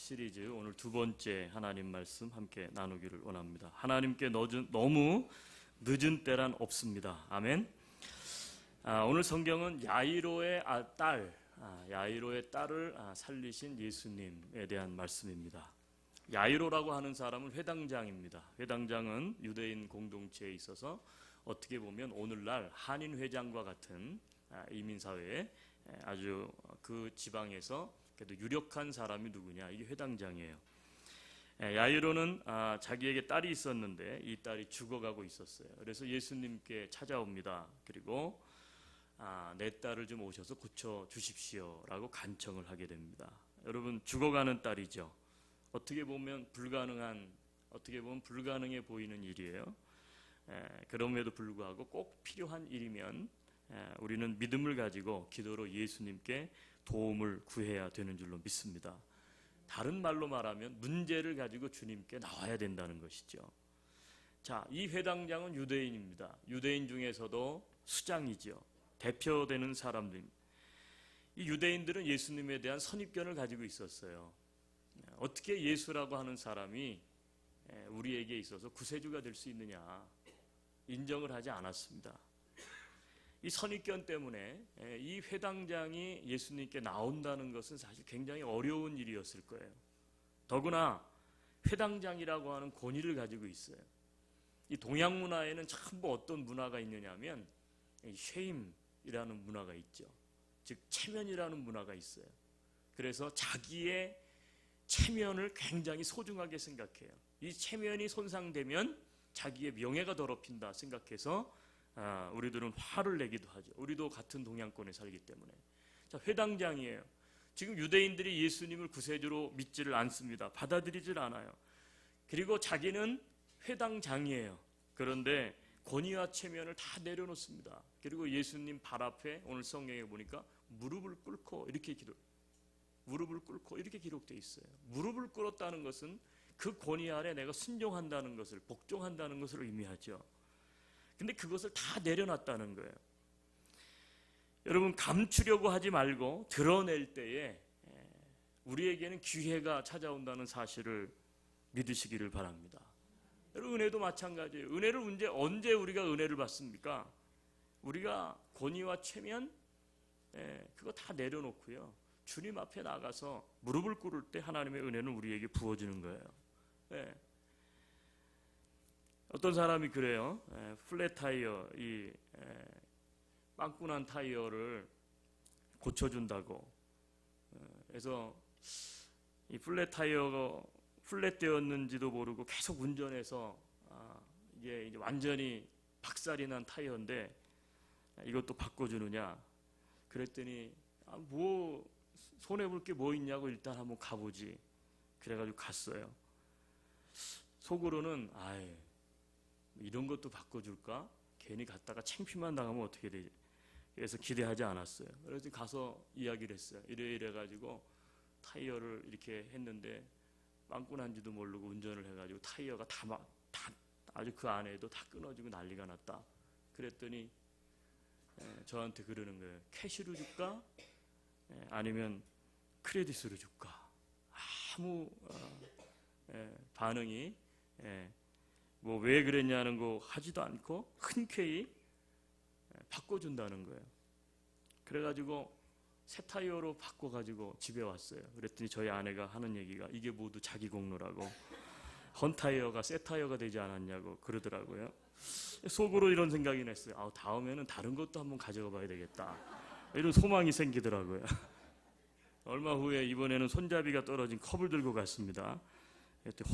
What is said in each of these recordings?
시리즈 오늘 두 번째 하나님 말씀 함께 나누기를 원합니다. 하나님께 너무 늦은 때란 없습니다. 아멘. 오늘 성경은 야이로의 딸을 살리신 예수님에 대한 말씀입니다. 야이로라고 하는 사람은 회당장입니다. 회당장은 유대인 공동체에 있어서 어떻게 보면 오늘날 한인 회장과 같은 이민사회에 아주 그 지방에서 그래도 유력한 사람이 누구냐? 이게 회당장이에요. 야이로는 자기에게 딸이 있었는데 이 딸이 죽어가고 있었어요. 그래서 예수님께 찾아옵니다. 그리고 내 딸을 좀 오셔서 고쳐 주십시오라고 간청을 하게 됩니다. 여러분, 죽어가는 딸이죠. 어떻게 보면 불가능해 보이는 일이에요. 그럼에도 불구하고 꼭 필요한 일이면 우리는 믿음을 가지고 기도로 예수님께 도움을 구해야 되는 줄로 믿습니다. 다른 말로 말하면 문제를 가지고 주님께 나와야 된다는 것이죠. 자, 이 회당장은 유대인입니다. 유대인 중에서도 수장이죠. 대표되는 사람들입니다. 이 유대인들은 예수님에 대한 선입견을 가지고 있었어요. 어떻게 예수라고 하는 사람이 우리에게 있어서 구세주가 될 수 있느냐, 인정을 하지 않았습니다. 이 선입견 때문에 이 회당장이 예수님께 나온다는 것은 사실 굉장히 어려운 일이었을 거예요. 더구나 회당장이라고 하는 권위를 가지고 있어요. 이 동양 문화에는 전부 어떤 문화가 있느냐면 쉐임이라는 문화가 있죠. 즉 체면이라는 문화가 있어요. 그래서 자기의 체면을 굉장히 소중하게 생각해요. 이 체면이 손상되면 자기의 명예가 더럽힌다 생각해서 우리들은 화를 내기도 하죠. 우리도 같은 동양권에 살기 때문에. 자, 회당장이에요. 지금 유대인들이 예수님을 구세주로 믿지를 않습니다. 받아들이질 않아요. 그리고 자기는 회당장이에요. 그런데 권위와 체면을 다 내려놓습니다. 그리고 예수님 발 앞에 오늘 성경에 보니까 무릎을 꿇고 이렇게 기록되어 있어요. 무릎을 꿇었다는 것은 그 권위 아래 내가 순종한다는 것을, 복종한다는 것을 의미하죠. 근데 그것을 다 내려놨다는 거예요. 여러분, 감추려고 하지 말고 드러낼 때에 우리에게는 기회가 찾아온다는 사실을 믿으시기를 바랍니다. 여러분, 은혜도 마찬가지예요. 은혜를 언제 우리가 은혜를 받습니까? 우리가 권위와 체면 그거 다 내려놓고요, 주님 앞에 나가서 무릎을 꿇을 때 하나님의 은혜는 우리에게 부어지는 거예요. 어떤 사람이 그래요. 플랫 타이어, 이 빵꾸난 타이어를 고쳐준다고. 그래서 이 플랫 타이어가 플랫되었는지도 모르고 계속 운전해서 이게 이제 완전히 박살이 난 타이어인데 이것도 바꿔주느냐. 그랬더니 뭐 손해볼 게 뭐 있냐고 일단 한번 가보지. 그래가지고 갔어요. 속으로는 이런 것도 바꿔줄까? 괜히 갔다가 창피만 당하면 어떻게 되지? 그래서 기대하지 않았어요. 그래서 가서 이야기를 했어요. 이래가지고 타이어를 이렇게 했는데 빵꾸 난지도 모르고 운전을 해가지고 타이어가 다 아주 그 안에도 다 끊어지고 난리가 났다. 그랬더니 저한테 그러는 거예요. 캐시로 줄까? 아니면 크레딧으로 줄까? 아무 반응이 뭐 왜 그랬냐는 거 하지도 않고 흔쾌히 바꿔준다는 거예요. 그래가지고 새 타이어로 바꿔가지고 집에 왔어요. 그랬더니 저희 아내가 하는 얘기가 이게 모두 자기 공로라고, 헌 타이어가 새 타이어가 되지 않았냐고 그러더라고요. 속으로 이런 생각이 났어요. 다음에는 다른 것도 한번 가져가 봐야 되겠다, 이런 소망이 생기더라고요. 얼마 후에 이번에는 손잡이가 떨어진 컵을 들고 갔습니다.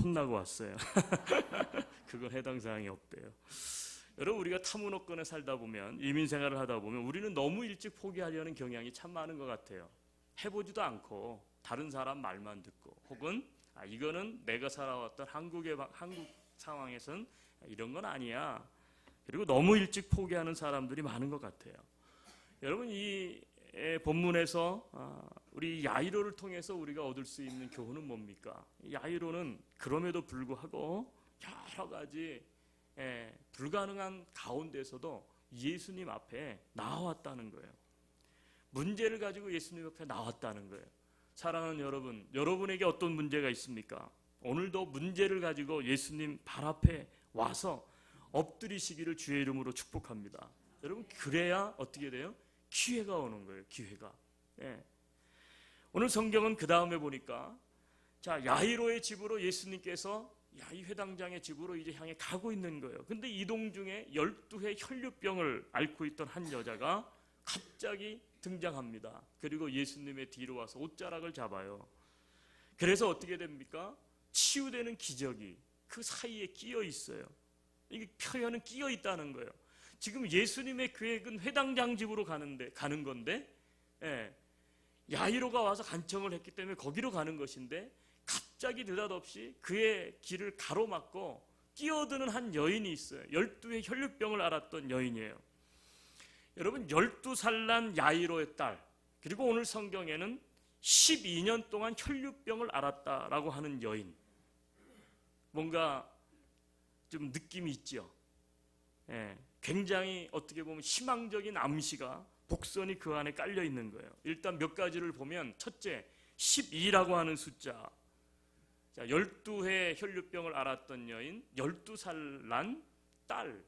혼나고 왔어요. 그건 해당 사항이 없대요. 여러분, 우리가 타문화권에 살다 보면, 이민생활을 하다 보면 우리는 너무 일찍 포기하려는 경향이 참 많은 것 같아요. 해보지도 않고 다른 사람 말만 듣고, 혹은 이거는 내가 살아왔던 한국 상황에선 이런 건 아니야. 그리고 너무 일찍 포기하는 사람들이 많은 것 같아요. 여러분, 이 본문에서 우리 야이로를 통해서 우리가 얻을 수 있는 교훈은 뭡니까? 야이로는 그럼에도 불구하고 여러 가지 불가능한 가운데서도 예수님 앞에 나왔다는 거예요. 문제를 가지고 예수님 앞에 나왔다는 거예요. 사랑하는 여러분, 여러분에게 어떤 문제가 있습니까? 오늘도 문제를 가지고 예수님 발 앞에 와서 엎드리시기를 주의 이름으로 축복합니다. 여러분, 그래야 어떻게 돼요? 기회가 오는 거예요. 기회가. 예. 오늘 성경은 그 다음에 보니까 자, 야이로의 집으로 예수님께서 야이 회당장의 집으로 이제 향해 가고 있는 거예요. 근데 이동 중에 12회 혈류병을 앓고 있던 한 여자가 갑자기 등장합니다. 그리고 예수님의 뒤로 와서 옷자락을 잡아요. 그래서 어떻게 됩니까? 치유되는 기적이 그 사이에 끼어 있어요. 이게 표현은 끼어 있다는 거예요. 지금 예수님의 계획은 회당장 집으로 가는 건데, 예, 야이로가 와서 간청을 했기 때문에 거기로 가는 것인데, 갑자기 느닷없이 그의 길을 가로막고 끼어드는 한 여인이 있어요. 12의 혈류병을 앓았던 여인이에요. 여러분, 12살 난 야이로의 딸, 그리고 오늘 성경에는 12년 동안 혈류병을 앓았다라고 하는 여인. 뭔가 좀 느낌이 있죠. 예, 굉장히 어떻게 보면 희망적인 암시가 복선이 그 안에 깔려 있는 거예요. 일단 몇 가지를 보면, 첫째, 12라고 하는 숫자. 자, 12회 혈류병을 앓았던 여인, 12살 난 딸.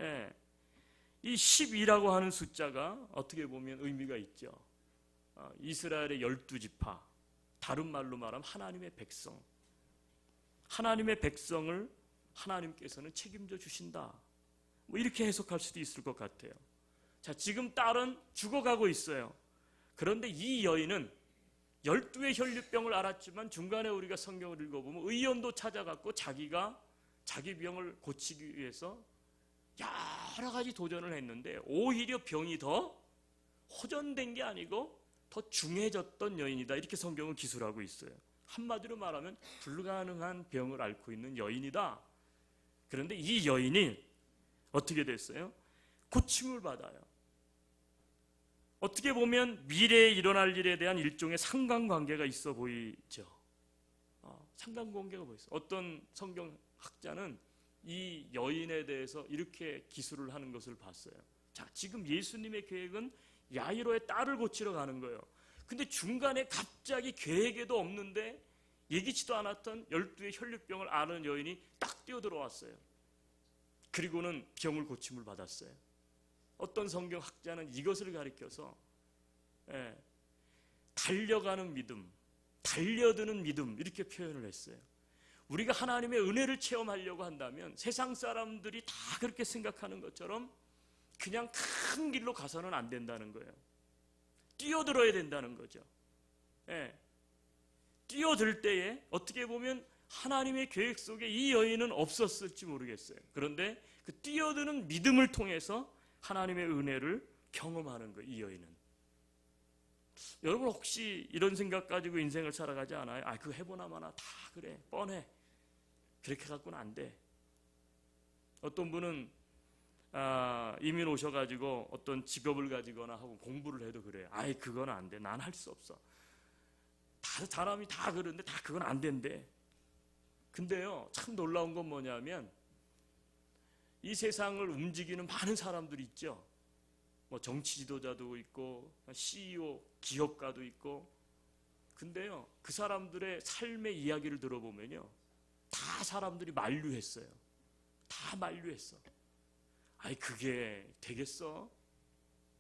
예, 이 12라고 하는 숫자가 어떻게 보면 의미가 있죠. 이스라엘의 12지파, 다른 말로 말하면 하나님의 백성. 하나님의 백성을 하나님께서는 책임져 주신다. 뭐 이렇게 해석할 수도 있을 것 같아요. 자, 지금 딸은 죽어가고 있어요. 그런데 이 여인은 12의 혈류병을 앓았지만 중간에 우리가 성경을 읽어보면 의원도 찾아갔고 자기가 자기 병을 고치기 위해서 여러 가지 도전을 했는데 오히려 병이 더 호전된 게 아니고 더 중해졌던 여인이다. 이렇게 성경은 기술하고 있어요. 한마디로 말하면 불가능한 병을 앓고 있는 여인이다. 그런데 이 여인이 어떻게 됐어요? 고침을 받아요. 어떻게 보면 미래에 일어날 일에 대한 일종의 상관관계가 있어 보이죠. 상관관계가 보이죠. 어떤 성경학자는 이 여인에 대해서 이렇게 기술을 하는 것을 봤어요. 자, 지금 예수님의 계획은 야이로의 딸을 고치러 가는 거예요. 근데 중간에 갑자기 계획에도 없는데 예기치도 않았던 12의 혈류병을 앓은 여인이 딱 뛰어들어왔어요. 그리고는 병을 고침을 받았어요. 어떤 성경학자는 이것을 가리켜서 달려가는 믿음, 달려드는 믿음, 이렇게 표현을 했어요. 우리가 하나님의 은혜를 체험하려고 한다면 세상 사람들이 다 그렇게 생각하는 것처럼 그냥 큰 길로 가서는 안 된다는 거예요. 뛰어들어야 된다는 거죠. 뛰어들 때에 어떻게 보면 하나님의 계획 속에 이 여인은 없었을지 모르겠어요. 그런데 그 뛰어드는 믿음을 통해서 하나님의 은혜를 경험하는 거예요. 이 여인은. 여러분 혹시 이런 생각 가지고 인생을 살아가지 않아요? 그거 해보나 마나 다 그래, 뻔해. 그렇게 갖고는 안 돼. 어떤 분은 이민 오셔가지고 어떤 직업을 가지거나 하고 공부를 해도 그래요. 그건 안 돼. 난 할 수 없어. 다 사람이 다 그러는데 다 그건 안 된대. 근데요, 참 놀라운 건 뭐냐면 이 세상을 움직이는 많은 사람들이 있죠. 뭐 정치 지도자도 있고 CEO, 기업가도 있고. 근데요, 그 사람들의 삶의 이야기를 들어보면요, 다 사람들이 만류했어요. 다 만류했어. 그게 되겠어?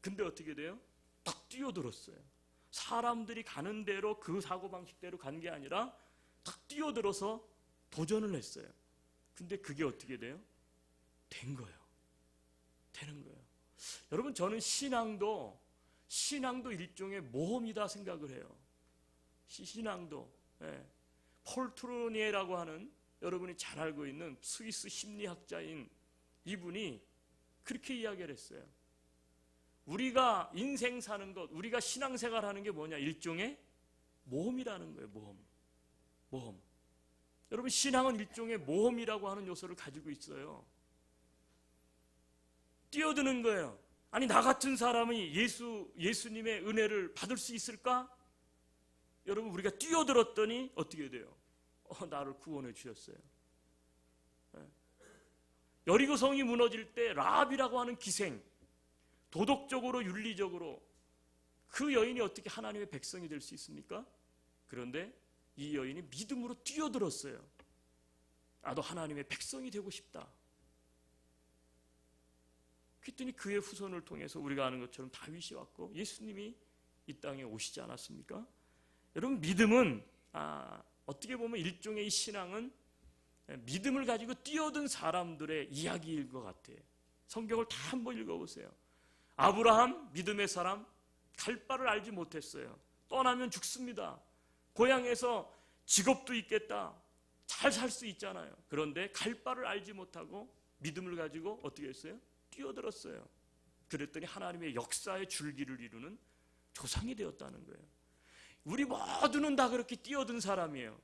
근데 어떻게 돼요? 딱 뛰어들었어요. 사람들이 가는 대로 그 사고방식대로 간 게 아니라 딱 뛰어들어서 도전을 했어요. 근데 그게 어떻게 돼요? 된 거예요. 되는 거예요. 여러분, 저는 신앙도 일종의 모험이다 생각을 해요. 신앙도. 폴 트루니에라고 하는, 여러분이 잘 알고 있는 스위스 심리학자인 이분이 그렇게 이야기를 했어요. 우리가 인생 사는 것, 우리가 신앙생활 하는 게 뭐냐? 일종의 모험이라는 거예요. 모험. 여러분, 신앙은 일종의 모험이라고 하는 요소를 가지고 있어요. 뛰어드는 거예요. 나 같은 사람이 예수님의 은혜를 받을 수 있을까? 여러분, 우리가 뛰어들었더니 어떻게 돼요? 나를 구원해 주셨어요. 여리고 성이 무너질 때 라합이라고 하는 기생, 도덕적으로 윤리적으로 그 여인이 어떻게 하나님의 백성이 될 수 있습니까? 그런데 이 여인이 믿음으로 뛰어들었어요. 나도 하나님의 백성이 되고 싶다. 그랬더니 그의 후손을 통해서 우리가 아는 것처럼 다윗이 왔고 예수님이 이 땅에 오시지 않았습니까? 여러분, 믿음은 어떻게 보면 일종의 이 신앙은 믿음을 가지고 뛰어든 사람들의 이야기일 것 같아요. 성경을 다 한번 읽어보세요. 아브라함, 믿음의 사람, 갈 바를 알지 못했어요. 떠나면 죽습니다. 고향에서 직업도 있겠다, 잘 살 수 있잖아요. 그런데 갈 바를 알지 못하고 믿음을 가지고 어떻게 했어요? 뛰어들었어요. 그랬더니 하나님의 역사의 줄기를 이루는 조상이 되었다는 거예요. 우리 모두는 다 그렇게 뛰어든 사람이에요.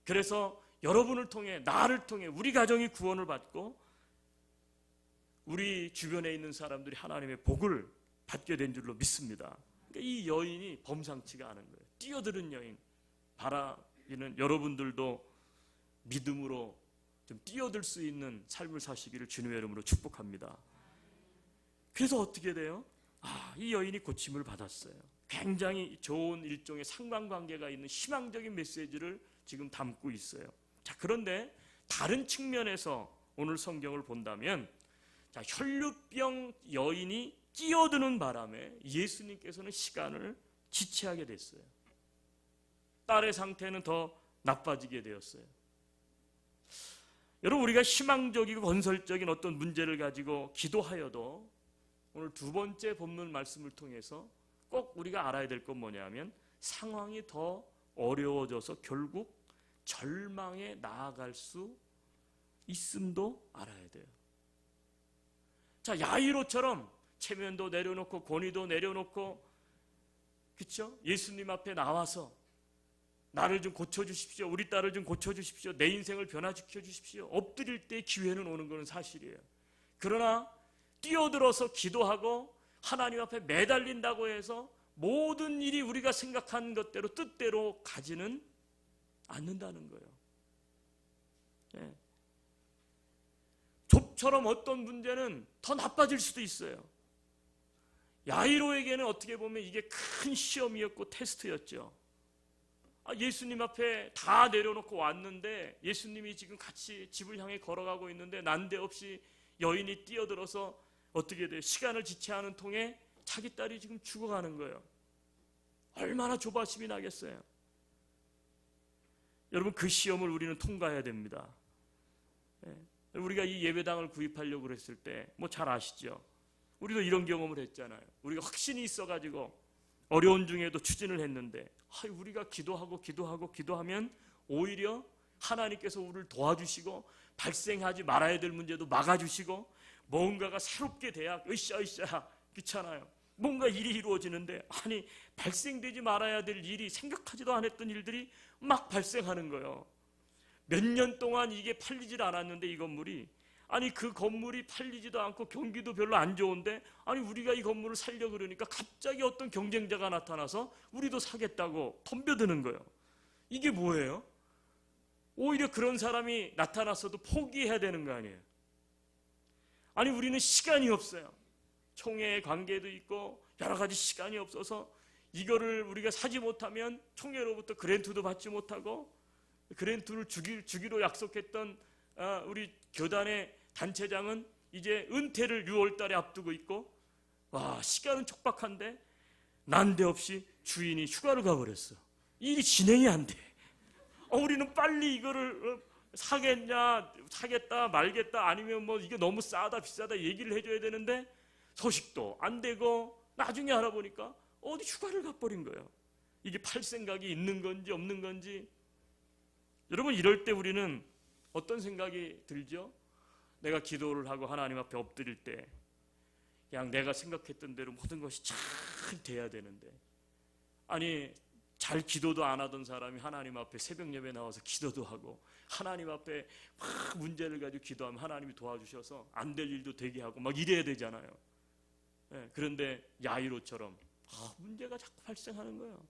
그래서 여러분을 통해, 나를 통해 우리 가정이 구원을 받고 우리 주변에 있는 사람들이 하나님의 복을 받게 된 줄로 믿습니다. 그러니까 이 여인이 범상치가 않은 거예요. 뛰어드는 여인 바라기는 여러분들도 믿음으로 좀 뛰어들 수 있는 삶을 사시기를 주님의 이름으로 축복합니다. 그래서 어떻게 돼요? 이 여인이 고침을 받았어요. 굉장히 좋은 일종의 상관관계가 있는 희망적인 메시지를 지금 담고 있어요. 자, 그런데 다른 측면에서 오늘 성경을 본다면, 자, 혈루병 여인이 끼어드는 바람에 예수님께서는 시간을 지체하게 됐어요. 딸의 상태는 더 나빠지게 되었어요. 여러분, 우리가 희망적이고 건설적인 어떤 문제를 가지고 기도하여도 오늘 두 번째 본문 말씀을 통해서 꼭 우리가 알아야 될 건 뭐냐면, 상황이 더 어려워져서 결국 절망에 나아갈 수 있음도 알아야 돼요. 자, 야이로처럼 체면도 내려놓고 권위도 내려놓고, 그렇죠? 예수님 앞에 나와서 나를 좀 고쳐주십시오, 우리 딸을 좀 고쳐주십시오, 내 인생을 변화시켜 주십시오, 엎드릴 때 기회는 오는 것은 사실이에요. 그러나 뛰어들어서 기도하고 하나님 앞에 매달린다고 해서 모든 일이 우리가 생각한 것대로 뜻대로 가지는 않는다는 거예요. 네. 욥처럼 어떤 문제는 더 나빠질 수도 있어요. 야이로에게는 어떻게 보면 이게 큰 시험이었고 테스트였죠. 예수님 앞에 다 내려놓고 왔는데, 예수님이 지금 같이 집을 향해 걸어가고 있는데 난데없이 여인이 뛰어들어서 어떻게 돼요? 시간을 지체하는 통에 자기 딸이 지금 죽어가는 거예요. 얼마나 조바심이 나겠어요. 여러분, 그 시험을 우리는 통과해야 됩니다. 우리가 이 예배당을 구입하려고 그랬을 때 뭐 잘 아시죠? 우리도 이런 경험을 했잖아요. 우리가 확신이 있어가지고 어려운 중에도 추진을 했는데, 우리가 기도하면 오히려 하나님께서 우리를 도와주시고 발생하지 말아야 될 문제도 막아주시고 뭔가가 새롭게 돼야 으쌰 그렇잖아요. 뭔가 일이 이루어지는데, 발생되지 말아야 될 일이, 생각하지도 않았던 일들이 막 발생하는 거예요. 몇 년 동안 이게 팔리질 않았는데 이 건물이, 그 건물이 팔리지도 않고 경기도 별로 안 좋은데, 우리가 이 건물을 살려고 그러니까 갑자기 어떤 경쟁자가 나타나서 우리도 사겠다고 덤벼드는 거예요. 이게 뭐예요? 오히려 그런 사람이 나타났어도 포기해야 되는 거 아니에요? 우리는 시간이 없어요. 총회의 관계도 있고 여러 가지 시간이 없어서 이거를 우리가 사지 못하면 총회로부터 그랜트도 받지 못하고, 그랜트를 주기로 약속했던 우리 교단의 단체장은 이제 은퇴를 6월 달에 앞두고 있고, 시간은 촉박한데 난데없이 주인이 휴가를 가버렸어. 일이 진행이 안 돼. 우리는 빨리 이거를 사겠다 말겠다, 아니면 뭐 이게 너무 싸다 비싸다 얘기를 해줘야 되는데 소식도 안 되고, 나중에 알아보니까 어디 휴가를 가버린 거예요. 이게 팔 생각이 있는 건지 없는 건지. 여러분, 이럴 때 우리는 어떤 생각이 들죠? 내가 기도를 하고 하나님 앞에 엎드릴 때 그냥 내가 생각했던 대로 모든 것이 잘 돼야 되는데, 잘 기도도 안 하던 사람이 하나님 앞에 새벽 예배 나와서 기도도 하고 하나님 앞에 막 문제를 가지고 기도하면 하나님이 도와주셔서 안 될 일도 되게 하고 막 이래야 되잖아요. 그런데 야이로처럼 문제가 자꾸 발생하는 거예요.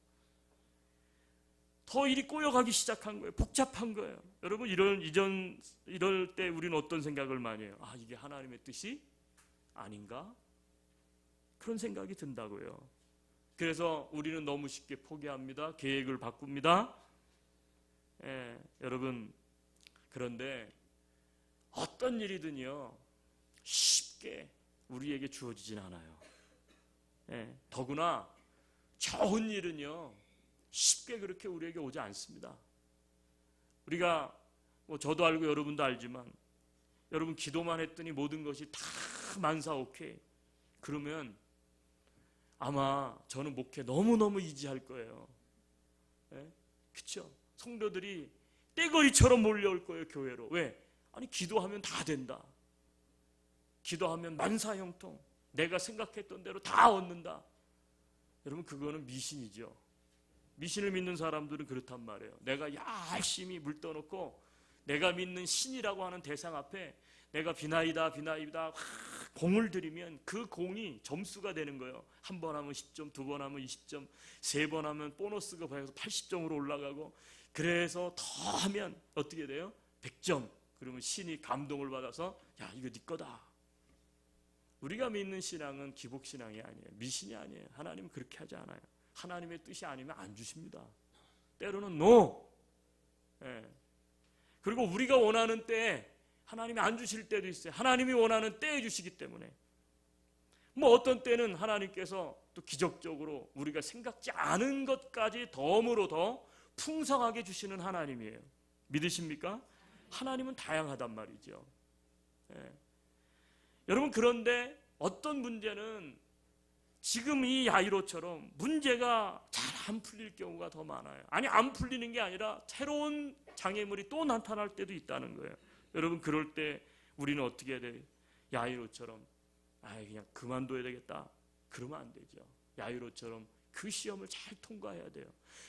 더 일이 꼬여가기 시작한 거예요. 복잡한 거예요. 여러분, 이럴 때 우리는 어떤 생각을 많이 해요? 이게 하나님의 뜻이 아닌가? 그런 생각이 든다고요. 그래서 우리는 너무 쉽게 포기합니다. 계획을 바꿉니다. 여러분, 그런데 어떤 일이든요 쉽게 우리에게 주어지진 않아요. 더구나 좋은 일은요 쉽게 그렇게 우리에게 오지 않습니다. 우리가 저도 알고 여러분도 알지만, 여러분 기도만 했더니 모든 것이 다 만사오케이 그러면 아마 저는 목회 너무너무 이지할 거예요. 그렇죠? 성도들이 떼거리처럼 몰려올 거예요, 교회로. 왜? 아니, 기도하면 다 된다. 기도하면 만사형통, 내가 생각했던 대로 다 얻는다. 여러분, 그거는 미신이죠. 미신을 믿는 사람들은 그렇단 말이에요. 내가 열심히 물 떠놓고 내가 믿는 신이라고 하는 대상 앞에 내가 비나이다 공을 들이면 그 공이 점수가 되는 거예요. 한 번 하면 10점, 두 번 하면 20점, 세 번 하면 보너스가 받아서 80점으로 올라가고, 그래서 더 하면 어떻게 돼요? 100점. 그러면 신이 감동을 받아서 야, 이거 네 거다. 우리가 믿는 신앙은 기복신앙이 아니에요. 미신이 아니에요. 하나님은 그렇게 하지 않아요. 하나님의 뜻이 아니면 안 주십니다. 때로는 NO. 그리고 우리가 원하는 때에 하나님이 안 주실 때도 있어요. 하나님이 원하는 때에 주시기 때문에. 어떤 때는 하나님께서 또 기적적으로 우리가 생각지 않은 것까지 덤으로 더 풍성하게 주시는 하나님이에요. 믿으십니까? 하나님은 다양하단 말이죠. 여러분, 그런데 어떤 문제는 지금 이 야이로처럼 문제가 잘 안 풀릴 경우가 더 많아요. 아니, 안 풀리는 게 아니라 새로운 장애물이 또 나타날 때도 있다는 거예요. 여러분, 그럴 때 우리는 어떻게 해야 돼요? 야이로처럼 그냥 그만둬야 되겠다. 그러면 안 되죠. 야이로처럼 그 시험을 잘 통과해야 돼요.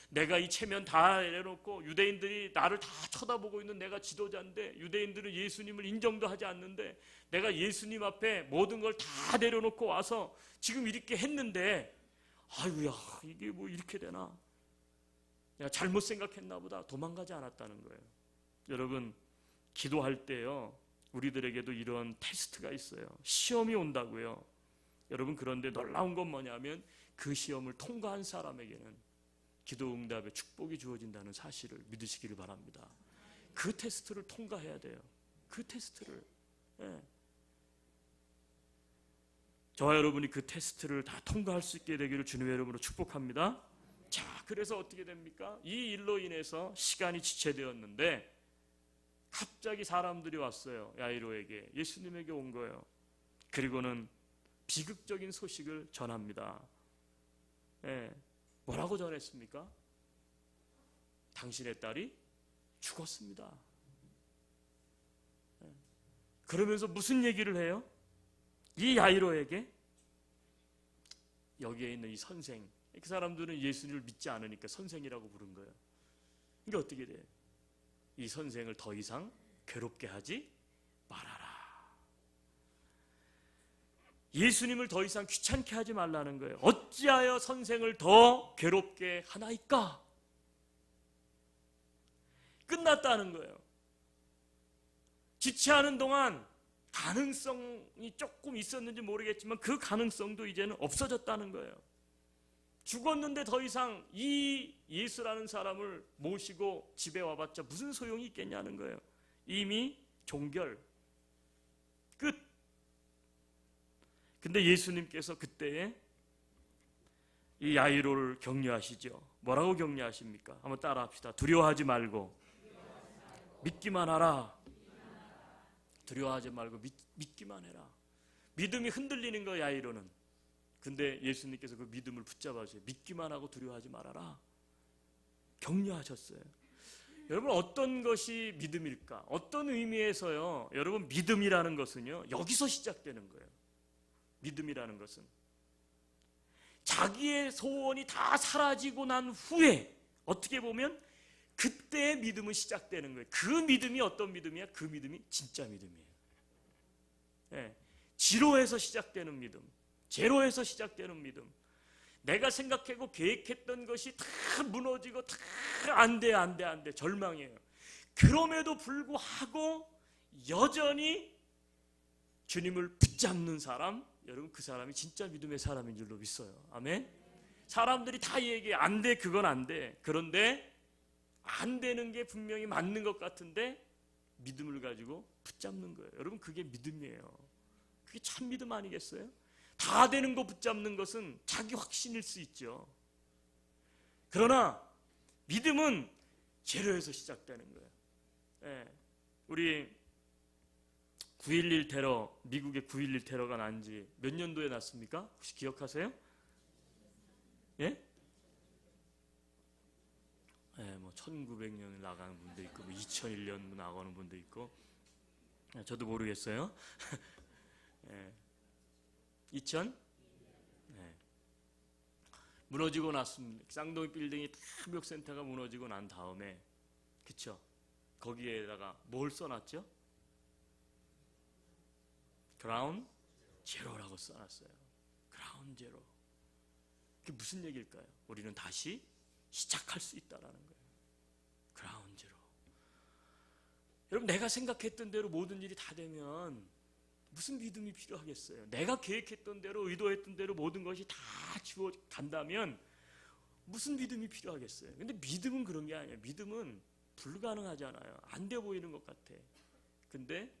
내가 이 체면 다 내려놓고 유대인들이 나를 다 쳐다보고 있는 내가 지도자인데, 유대인들은 예수님을 인정도 하지 않는데 내가 예수님 앞에 모든 걸 다 내려놓고 와서 지금 이렇게 했는데, 아이고야, 이게 뭐 이렇게 되나? 내가 잘못 생각했나 보다. 도망가지 않았다는 거예요. 여러분, 기도할 때요 우리들에게도 이런 테스트가 있어요. 시험이 온다고요. 여러분, 그런데 놀라운 건 뭐냐면 그 시험을 통과한 사람에게는 기도 응답의 축복이 주어진다는 사실을 믿으시기를 바랍니다. 그 테스트를 통과해야 돼요. 그 테스트를. 저와 여러분이 그 테스트를 다 통과할 수 있게 되기를 주님의 이름으로 축복합니다. 자, 그래서 어떻게 됩니까? 이 일로 인해서 시간이 지체되었는데 갑자기 사람들이 왔어요. 야이로에게, 예수님에게 온 거예요. 그리고는 비극적인 소식을 전합니다. 뭐라고 전했습니까? 당신의 딸이 죽었습니다. 그러면서 무슨 얘기를 해요? 이 야이로에게, 여기에 있는 이 선생, 그 사람들은 예수님을 믿지 않으니까 선생이라고 부른 거예요. 이게 어떻게 돼요? 이 선생을 더 이상 괴롭게 하지 말아라. 예수님을 더 이상 귀찮게 하지 말라는 거예요. 어찌하여 선생을 더 괴롭게 하나이까? 끝났다는 거예요. 지체하는 동안 가능성이 조금 있었는지 모르겠지만 그 가능성도 이제는 없어졌다는 거예요. 죽었는데 더 이상 이 예수라는 사람을 모시고 집에 와봤자 무슨 소용이 있겠냐는 거예요. 이미 종결, 끝. 근데 예수님께서 그때에 이 야이로를 격려하시죠. 뭐라고 격려하십니까? 한번 따라합시다. 두려워하지 말고 믿기만 하라. 두려워하지 말고 믿기만 해라. 믿음이 흔들리는 거야, 야이로는. 근데 예수님께서 그 믿음을 붙잡아주세요. 믿기만 하고 두려워하지 말아라. 격려하셨어요. 여러분, 어떤 것이 믿음일까? 어떤 의미에서요, 여러분, 믿음이라는 것은요, 여기서 시작되는 거예요. 믿음이라는 것은 자기의 소원이 다 사라지고 난 후에 어떻게 보면 그때의 믿음은 시작되는 거예요. 그 믿음이 어떤 믿음이야? 그 믿음이 진짜 믿음이에요. 지로에서 시작되는 믿음, 제로에서 시작되는 믿음. 내가 생각하고 계획했던 것이 다 무너지고 다 안 돼 절망이에요. 그럼에도 불구하고 여전히 주님을 붙잡는 사람, 여러분, 그 사람이 진짜 믿음의 사람인 줄로 믿어요. 아멘. 사람들이 다 얘기해. 안 돼, 그건 안 돼. 그런데 안 되는 게 분명히 맞는 것 같은데 믿음을 가지고 붙잡는 거예요. 여러분, 그게 믿음이에요. 그게 참 믿음 아니겠어요? 다 되는 거 붙잡는 것은 자기 확신일 수 있죠. 그러나 믿음은 제로에서 시작되는 거예요. 예. 우리 9.11 테러, 미국의 9.11 테러가 난 지 몇 년도에 났습니까? 혹시 기억하세요? 예? 예, 뭐 1900년에 나가는 분도 있고, 뭐 2001년 나가는 분도 있고, 저도 모르겠어요. 예. 2000? 예. 무너지고 났습니다. 쌍둥이 빌딩이 다 무역센터가 무너지고 난 다음에, 그쵸? 거기에다가 뭘 써놨죠? 그라운 제로라고 써놨어요. 그라운 제로. 그게 무슨 얘기일까요? 우리는 다시 시작할 수 있다라는 거예요. 그라운 제로. 여러분, 내가 생각했던 대로 모든 일이 다 되면 무슨 믿음이 필요하겠어요? 내가 계획했던 대로, 의도했던 대로 모든 것이 다 주어 간다면 무슨 믿음이 필요하겠어요? 근데 믿음은 그런 게 아니에요. 믿음은 불가능하잖아요. 안 돼 보이는 것 같아. 근데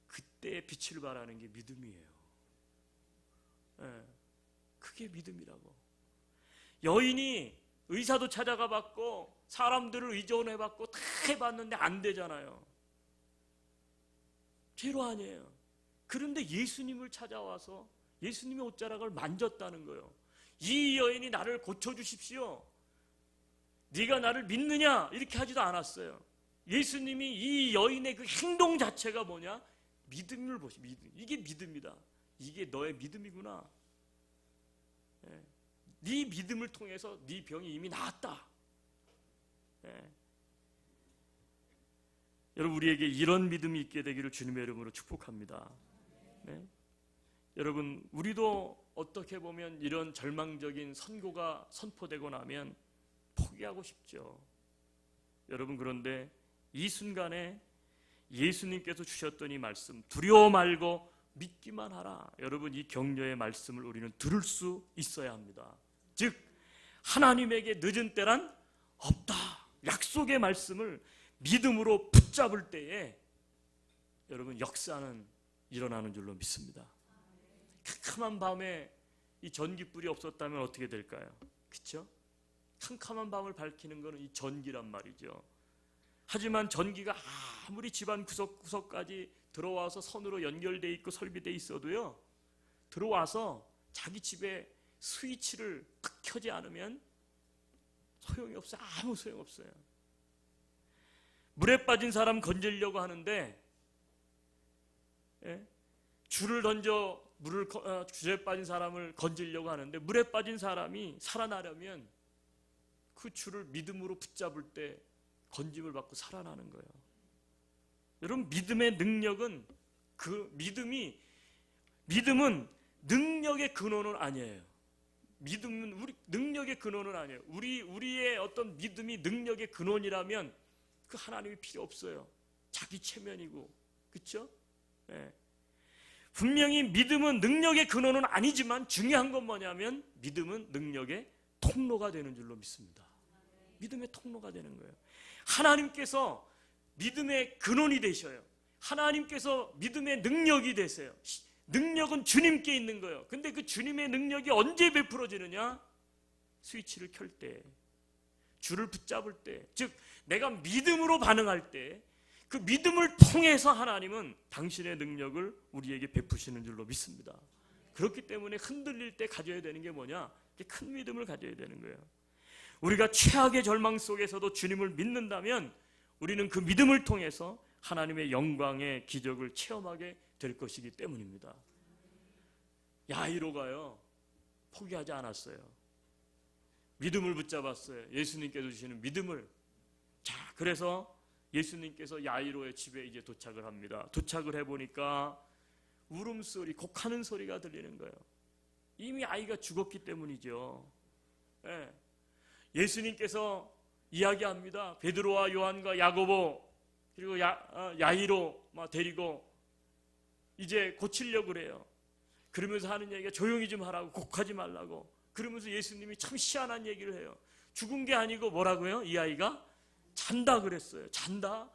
그때의 빛을 발하는 게 믿음이에요. 예, 그게 믿음이라고. 여인이 의사도 찾아가 봤고 사람들을 의존해 봤고 다 해봤는데 안 되잖아요. 제로 아니에요. 그런데 예수님을 찾아와서 예수님의 옷자락을 만졌다는 거예요. 이 여인이 나를 고쳐주십시오. 네가 나를 믿느냐? 이렇게 하지도 않았어요. 예수님이 이 여인의 그 행동 자체가 뭐냐? 믿음을 보시. 믿음. 이게 믿음이다. 이게 너의 믿음이구나. 예. 네 믿음을 통해서 네 병이 이미 나았다. 예. 여러분, 우리에게 이런 믿음이 있게 되기를 주님의 이름으로 축복합니다. 네? 여러분, 우리도 어떻게 보면 이런 절망적인 선고가 선포되고 나면 포기하고 싶죠. 여러분, 그런데 이 순간에 예수님께서 주셨던 이 말씀, 두려워 말고 믿기만 하라. 여러분, 이 격려의 말씀을 우리는 들을 수 있어야 합니다. 즉, 하나님에게 늦은 때란 없다. 약속의 말씀을 믿음으로 붙잡을 때에 여러분, 역사는 일어나는 줄로 믿습니다. 캄캄한 밤에 이 전기불이 없었다면 어떻게 될까요? 그렇죠? 캄캄한 밤을 밝히는 것은 이 전기란 말이죠. 하지만 전기가 아무리 집안 구석구석까지 들어와서 선으로 연결되어 있고 설비되어 있어도요, 들어와서 자기 집에 스위치를 탁 켜지 않으면 소용이 없어요. 아무 소용없어요. 물에 빠진 사람 건지려고 하는데, 예? 줄을 던져 줄에 빠진 사람을 건지려고 하는데, 물에 빠진 사람이 살아나려면 그 줄을 믿음으로 붙잡을 때 건짐을 받고 살아나는 거예요. 여러분, 믿음의 능력은 믿음은 능력의 근원은 아니에요. 믿음은 우리 능력의 근원은 아니에요. 우리의 어떤 믿음이 능력의 근원이라면 그 하나님이 필요 없어요. 자기 체면이고, 그렇죠? 네. 분명히 믿음은 능력의 근원은 아니지만 중요한 건 뭐냐면 믿음은 능력의 통로가 되는 줄로 믿습니다. 믿음의 통로가 되는 거예요. 하나님께서 믿음의 근원이 되셔요. 하나님께서 믿음의 능력이 되세요. 능력은 주님께 있는 거예요. 근데 그 주님의 능력이 언제 베풀어지느냐? 스위치를 켤 때, 줄을 붙잡을 때, 즉 내가 믿음으로 반응할 때, 그 믿음을 통해서 하나님은 당신의 능력을 우리에게 베푸시는 줄로 믿습니다. 그렇기 때문에 흔들릴 때 가져야 되는 게 뭐냐? 큰 믿음을 가져야 되는 거예요. 우리가 최악의 절망 속에서도 주님을 믿는다면 우리는 그 믿음을 통해서 하나님의 영광의 기적을 체험하게 될 것이기 때문입니다. 야이로가요, 포기하지 않았어요. 믿음을 붙잡았어요. 예수님께서 주시는 믿음을. 자, 그래서 예수님께서 야이로의 집에 이제 도착을 합니다. 도착을 해보니까 울음소리, 곡하는 소리가 들리는 거예요. 이미 아이가 죽었기 때문이죠. 예. 예수님께서 이야기합니다. 베드로와 요한과 야고보 그리고 야이로 데리고 이제 고치려고 그래요. 그러면서 하는 얘기가 조용히 좀 하라고, 곡하지 말라고. 그러면서 예수님이 참 희한한 얘기를 해요. 죽은 게 아니고 뭐라고요? 이 아이가 잔다 그랬어요. 잔다?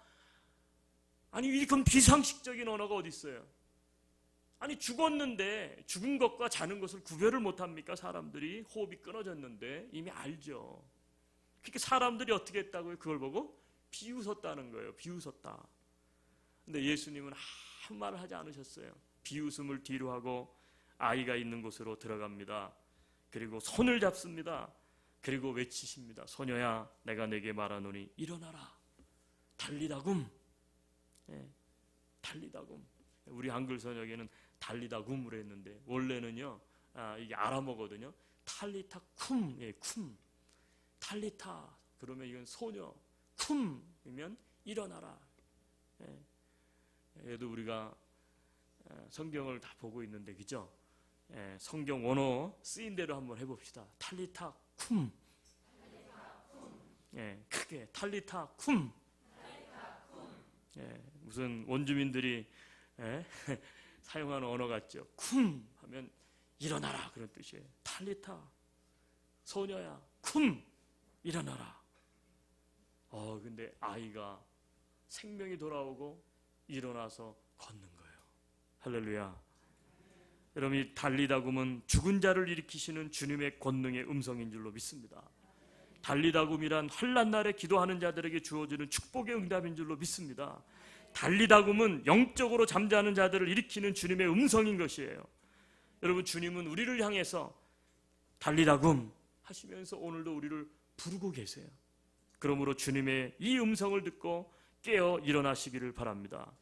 아니 이런 비상식적인 언어가 어디 있어요? 아니 죽었는데 죽은 것과 자는 것을 구별을 못합니까? 사람들이 호흡이 끊어졌는데 이미 알죠. 그러니까 사람들이 어떻게 했다고요? 그걸 보고 비웃었다는 거예요. 비웃었다. 근데 예수님은 아무 말을 하지 않으셨어요. 비웃음을 뒤로 하고 아이가 있는 곳으로 들어갑니다. 그리고 손을 잡습니다. 그리고 외치십니다. 소녀야, 내가 내게 말하노니 일어나라. 달리다굼. 예, 달리다굼. 우리 한글 번역에는 달리다굼으로 했는데 원래는요, 이게 아람어거든요. 탈리타 쿰, 예, 쿰. 탈리타 그러면 이건 소녀, 쿰이면 일어나라. 예. 얘도 우리가 성경을 다 보고 있는데 그죠? 예, 성경 원어 쓰인 대로 한번 해봅시다. 탈리타 쿰. 예, 크게 탈리타 쿰. 예, 무슨 원주민들이 사용하는 언어 같죠. 쿰 하면 일어나라 그런 뜻이에요. 탈리타 소녀야 쿰 일어나라. 근데 아이가 생명이 돌아오고 일어나서 걷는 거예요. 할렐루야. 여러분, 이 달리다굼은 죽은 자를 일으키시는 주님의 권능의 음성인 줄로 믿습니다. 달리다굼이란 환난 날에 기도하는 자들에게 주어지는 축복의 응답인 줄로 믿습니다. 달리다굼은 영적으로 잠자는 자들을 일으키는 주님의 음성인 것이에요. 여러분, 주님은 우리를 향해서 달리다굼 하시면서 오늘도 우리를 부르고 계세요. 그러므로 주님의 이 음성을 듣고 깨어 일어나시기를 바랍니다.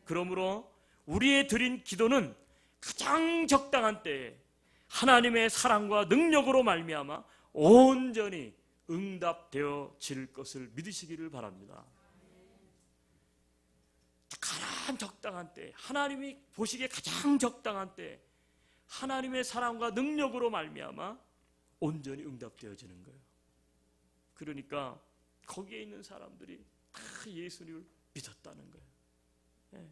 그러므로 우리의 드린 기도는 가장 적당한 때에 하나님의 사랑과 능력으로 말미암아 온전히 응답되어질 것을 믿으시기를 바랍니다. 가장 적당한 때, 하나님이 보시기에 가장 적당한 때 하나님의 사랑과 능력으로 말미암아 온전히 응답되어지는 거예요. 그러니까 거기에 있는 사람들이 다 예수님을 믿었다는 거예요. 네.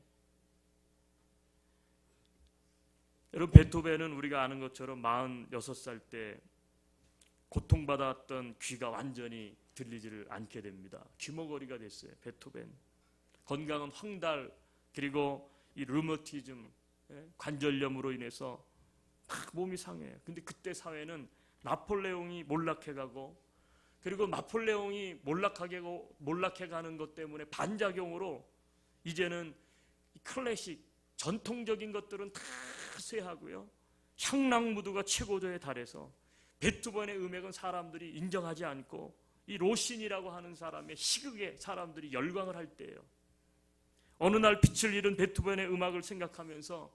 여러분, 베토벤은 우리가 아는 것처럼 46살 때 고통받았던 귀가 완전히 들리지를 않게 됩니다. 귀머거리가 됐어요. 베토벤. 건강은 황달, 그리고 이 류머티즘, 관절염으로 인해서 막 몸이 상해요. 근데 그때 사회는 나폴레옹이 몰락해가고, 그리고 나폴레옹이 몰락해가는 것 때문에 반작용으로 이제는 클래식, 전통적인 것들은 다 쇠하고요. 향락무드가 최고조에 달해서 베토벤의 음악은 사람들이 인정하지 않고 이 로신이라고 하는 사람의 희극에 사람들이 열광을 할 때예요. 어느 날 빛을 잃은 베토벤의 음악을 생각하면서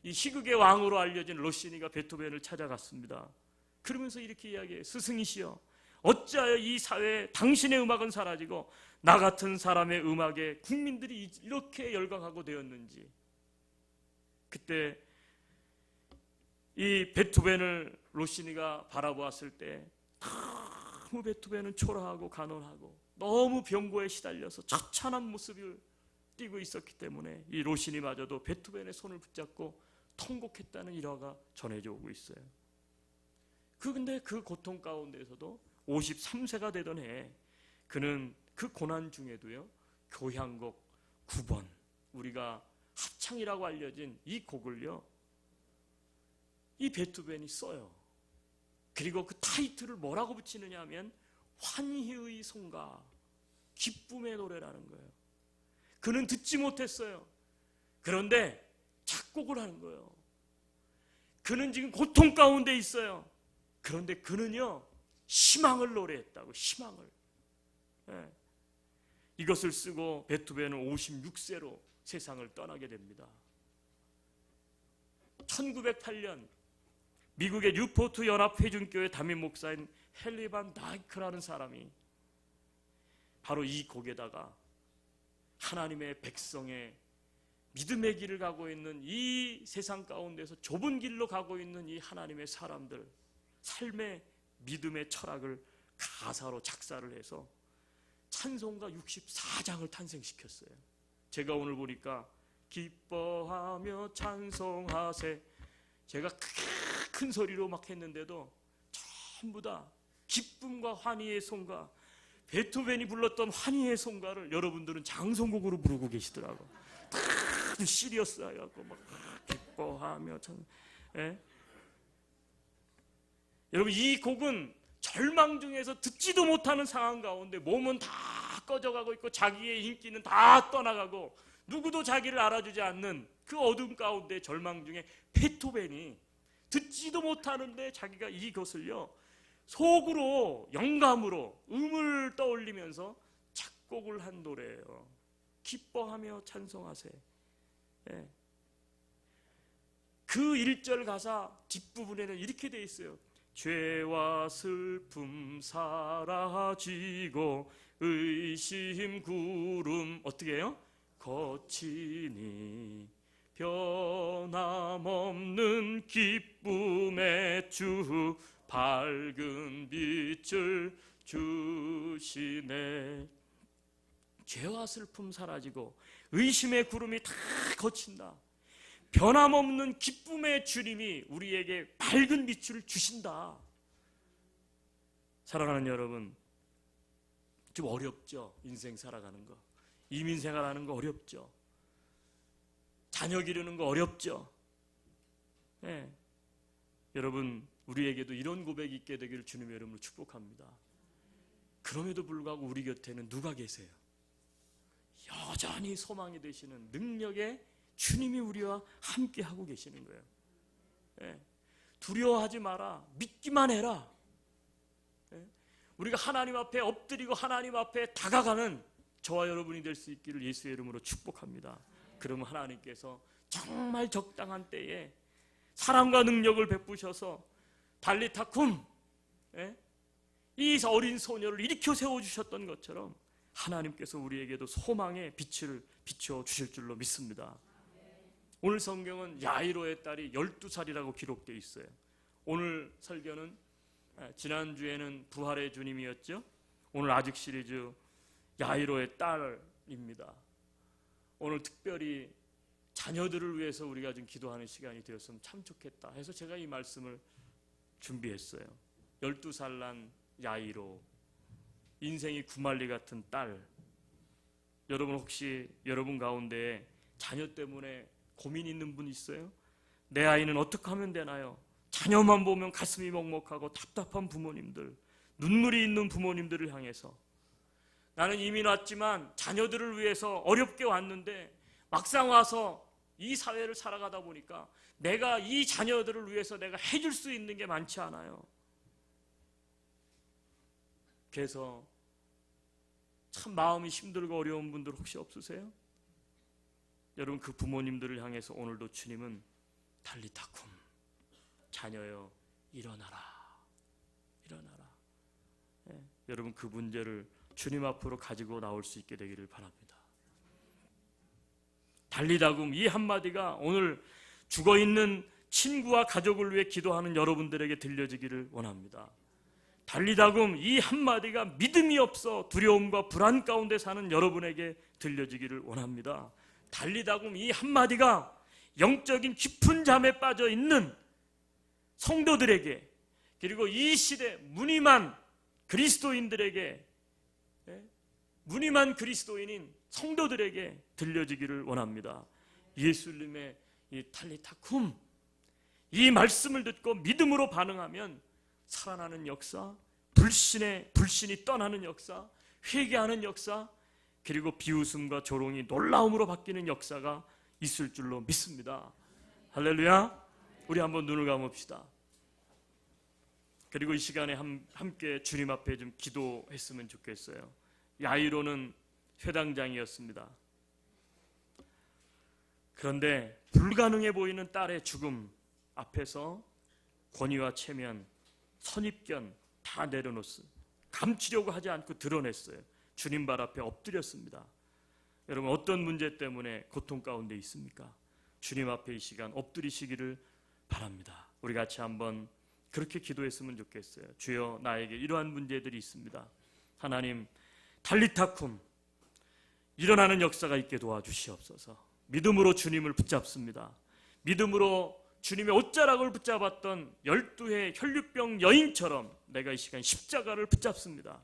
이 희극의 왕으로 알려진 로시니가 베토벤을 찾아갔습니다. 그러면서 이렇게 이야기해요. 스승이시여, 어찌하여 이 사회에 당신의 음악은 사라지고 나 같은 사람의 음악에 국민들이 이렇게 열광하고 되었는지. 그때 이 베토벤을 로시니가 바라보았을 때 너무 베토벤은 초라하고 가난하고 너무 병고에 시달려서 처참한 모습을 띠고 있었기 때문에 이 로시니마저도 베토벤의 손을 붙잡고 통곡했다는 일화가 전해져 오고 있어요. 근데 그 고통 가운데서도 53세가 되던 해에 그는 그 고난 중에도요, 교향곡 9번, 우리가 합창이라고 알려진 이 곡을요, 이 베토벤이 써요. 그리고 그 타이틀을 뭐라고 붙이느냐 하면 환희의 송가, 기쁨의 노래라는 거예요. 그는 듣지 못했어요. 그런데 작곡을 하는 거예요. 그는 지금 고통 가운데 있어요. 그런데 그는요, 희망을 노래했다고. 희망을. 네. 이것을 쓰고 베토벤은 56세로 세상을 떠나게 됩니다. 1908년 미국의 뉴포트 연합회중교회 담임 목사인 헨리 반 다이크라는 사람이 바로 이 곡에다가 하나님의 백성의 믿음의 길을 가고 있는 이 세상 가운데서 좁은 길로 가고 있는 이 하나님의 사람들, 삶의 믿음의 철학을 가사로 작사를 해서 찬송가 64장을 탄생시켰어요. 제가 오늘 보니까 기뻐하며 찬송하세, 제가 큰 소리로 막 했는데도 전부 다 기쁨과 환희의 송가, 베토벤이 불렀던 환희의 송가를 여러분들은 장성곡으로 부르고 계시더라고. 다 시리어스 해갖고 막 기뻐하며 참. 예? 여러분, 이 곡은 절망 중에서 듣지도 못하는 상황 가운데 몸은 다 꺼져가고 있고 자기의 인기는 다 떠나가고 누구도 자기를 알아주지 않는 그 어둠 가운데 절망 중에 베토벤이 듣지도 못하는데 자기가 이것을요 속으로 영감으로 음을 떠올리면서 작곡을 한 노래예요. 기뻐하며 찬송하세. 예. 그 1절 가사 뒷부분에는 이렇게 돼 있어요. 죄와 슬픔 사라지고 의심 구름 어떻게 해요? 거치니 변함없는 기쁨의 주 밝은 빛을 주시네. 죄와 슬픔 사라지고 의심의 구름이 다 거친다. 변함없는 기쁨의 주님이 우리에게 밝은 빛을 주신다. 사랑하는 여러분, 좀 어렵죠? 인생 살아가는 거, 이민생활하는 거 어렵죠? 자녀 기르는 거 어렵죠? 네. 여러분, 우리에게도 이런 고백이 있게 되기를 주님의 이름으로 축복합니다. 그럼에도 불구하고 우리 곁에는 누가 계세요? 여전히 소망이 되시는 능력의 주님이 우리와 함께 하고 계시는 거예요. 예. 두려워하지 마라. 믿기만 해라. 예. 우리가 하나님 앞에 엎드리고 하나님 앞에 다가가는 저와 여러분이 될 수 있기를 예수의 이름으로 축복합니다. 그러면 하나님께서 정말 적당한 때에 사랑과 능력을 베푸셔서 달리타쿰, 예? 이 어린 소녀를 일으켜 세워주셨던 것처럼 하나님께서 우리에게도 소망의 빛을 비춰 주실 줄로 믿습니다. 오늘 성경은 야이로의 딸이 12살이라고 기록되어 있어요. 오늘 설교는 지난주에는 부활의 주님이었죠. 오늘 아직 시리즈 야이로의 딸입니다. 오늘 특별히 자녀들을 위해서 우리가 좀 기도하는 시간이 되었으면 참 좋겠다 해서 제가 이 말씀을 준비했어요. 12살 난 야이로, 인생이 구말리 같은 딸. 여러분 혹시 여러분 가운데 자녀 때문에 고민 있는 분 있어요? 내 아이는 어떻게 하면 되나요? 자녀만 보면 가슴이 먹먹하고 답답한 부모님들, 눈물이 있는 부모님들을 향해서 나는 이민 왔지만 자녀들을 위해서 어렵게 왔는데 막상 와서 이 사회를 살아가다 보니까 내가 이 자녀들을 위해서 내가 해줄 수 있는 게 많지 않아요. 그래서 참 마음이 힘들고 어려운 분들 혹시 없으세요? 여러분, 그 부모님들을 향해서 오늘도 주님은 달리타쿰, 자녀여 일어나라, 일어나라. 예, 여러분 그 문제를 주님 앞으로 가지고 나올 수 있게 되기를 바랍니다. 달리다굼, 이 한마디가 오늘 죽어있는 친구와 가족을 위해 기도하는 여러분들에게 들려지기를 원합니다. 달리다굼, 이 한마디가 믿음이 없어 두려움과 불안 가운데 사는 여러분에게 들려지기를 원합니다. 달리다굼, 이 한마디가 영적인 깊은 잠에 빠져 있는 성도들에게, 그리고 이 시대 무늬만 그리스도인들에게, 무늬만 그리스도인인 성도들에게 들려지기를 원합니다. 예수님의 이 달리타쿰, 이 말씀을 듣고 믿음으로 반응하면 살아나는 역사, 불신이 떠나는 역사, 회개하는 역사, 그리고 비웃음과 조롱이 놀라움으로 바뀌는 역사가 있을 줄로 믿습니다. 할렐루야. 우리 한번 눈을 감읍시다. 그리고 이 시간에 함께 주님 앞에 좀 기도했으면 좋겠어요. 야이로는 회당장이었습니다. 그런데 불가능해 보이는 딸의 죽음 앞에서 권위와 체면, 선입견 다 내려놓았어요. 감추려고 하지 않고 드러냈어요. 주님 발 앞에 엎드렸습니다. 여러분, 어떤 문제 때문에 고통 가운데 있습니까? 주님 앞에 이 시간 엎드리시기를 바랍니다. 우리 같이 한번 그렇게 기도했으면 좋겠어요. 주여, 나에게 이러한 문제들이 있습니다. 하나님, 달리타쿰, 일어나는 역사가 있게 도와주시옵소서. 믿음으로 주님을 붙잡습니다. 믿음으로 주님의 옷자락을 붙잡았던 12의 혈류병 여인처럼 내가 이 시간 십자가를 붙잡습니다.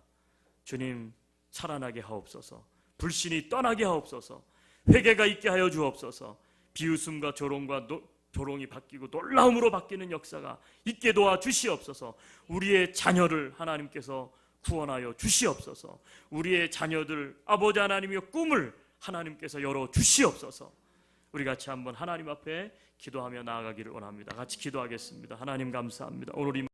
주님, 살아나게 하옵소서. 불신이 떠나게 하옵소서. 회개가 있게 하여 주옵소서. 비웃음과 조롱이 바뀌고 놀라움으로 바뀌는 역사가 있게 도와 주시옵소서. 우리의 자녀를 하나님께서 구원하여 주시옵소서. 우리의 자녀들 아버지 하나님의 꿈을 하나님께서 열어 주시옵소서. 우리 같이 한번 하나님 앞에 기도하며 나아가기를 원합니다. 같이 기도하겠습니다. 하나님 감사합니다. 오늘 이